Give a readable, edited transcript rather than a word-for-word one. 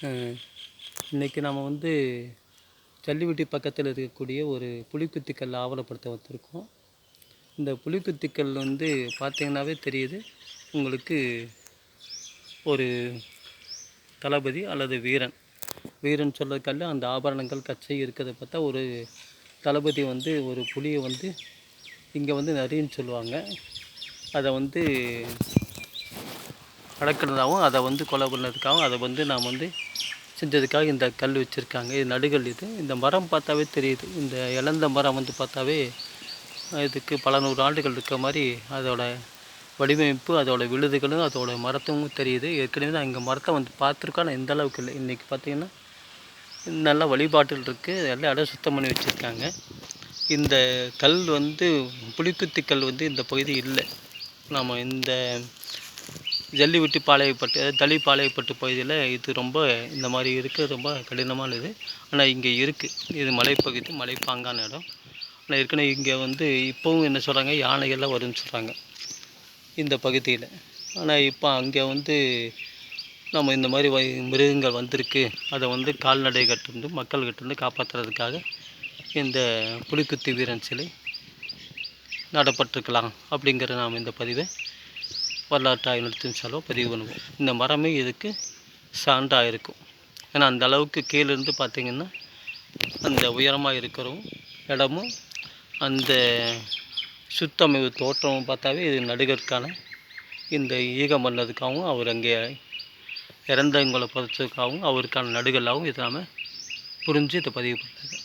இன்றைக்கி நம்ம வந்து ஜல்லிவட்டி பக்கத்தில் இருக்கக்கூடிய ஒரு புலிக்குத்திக்கல் ஆவணப்படுத்த வந்திருக்கோம். இந்த புலிக்குத்திக்கல் வந்து பார்த்திங்கனாவே தெரியுது உங்களுக்கு ஒரு தளபதி அல்லது வீரன் சொல்கிறதுக்கல்ல அந்த ஆபரணங்கள் கச்சை இருக்கிறத பார்த்தா ஒரு தளபதி வந்து ஒரு புலியை வந்து இங்கே வந்து நரின்னு சொல்லுவாங்க, அதை வந்து அடக்கிறதாகவும் அதை வந்து கொலை பண்ணதுக்காகவும் அதை வந்து நாம் வந்து செஞ்சதுக்காக இந்த கல் வச்சுருக்காங்க. இது நடுகல். இந்த மரம் பார்த்தாவே தெரியுது. இந்த இழந்த மரம் வந்து பார்த்தாவே இதுக்கு பல நூறு ஆண்டுகள் இருக்க மாதிரி அதோட வடிவமைப்பு, அதோட விழுதுகளும் அதோட மரத்தும் தெரியுது. ஏற்கனவே தான் இங்கே மரத்தை வந்து பார்த்துருக்கோம், ஆனால் இந்த அளவுக்கு இல்லை. இன்றைக்கி பார்த்திங்கன்னா நல்லா வழிபாட்டில் இருக்குது, எல்லாம் இடம் சுத்தம் பண்ணி வச்சுருக்காங்க. இந்த கல் வந்து புலிக்குத்தி கல் வந்து இந்த பகுதி இல்லை. நாம் இந்த ஜல்லிவட்டி பாளையப்பட்டு, தளி பாளையப்பட்டு பகுதியில் இது ரொம்ப இந்த மாதிரி இருக்குது, ரொம்ப கடினமானது. ஆனால் இங்கே இருக்குது. இது மலைப்பகுதி, மலைப்பாங்கான இடம். ஆனால் ஏற்கனவே இங்கே வந்து இப்போவும் என்ன சொல்கிறாங்க, யானைகள்லாம் வரும்னு சொல்கிறாங்க இந்த பகுதியில். ஆனால் இப்போ அங்கே வந்து நம்ம இந்த மாதிரி மிருகங்கள் வந்திருக்கு, அதை வந்து கால்நடைகிட்டேருந்து மக்கள்கிட்டேருந்து காப்பாற்றுறதுக்காக இந்த புலிக்குத்தி வீரன் சிலை நடப்பட்டிருக்கலாம் அப்படிங்கிற நாம் இந்த பதிவை வரலாற்று ஆய்வு நிறுத்தின் செலவு பதிவு பண்ணுவோம். இந்த மரமே இதுக்கு சான்றாக இருக்கும். ஏன்னா அந்த அளவுக்கு கீழேருந்து பார்த்திங்கன்னா அந்த உயரமாக இருக்கிறவும் இடமும் அந்த சுத்தமைவு தோற்றமும் பார்த்தாவே இது நடிகருக்கான இந்த ஈகம் பண்ணதுக்காகவும் அவர் அங்கே இறந்தவங்களை புதைச்சதுக்காகவும் அவருக்கான நடுகளாகவும் இதை நாம் புரிஞ்சு இதை பதிவு பண்ணுறது.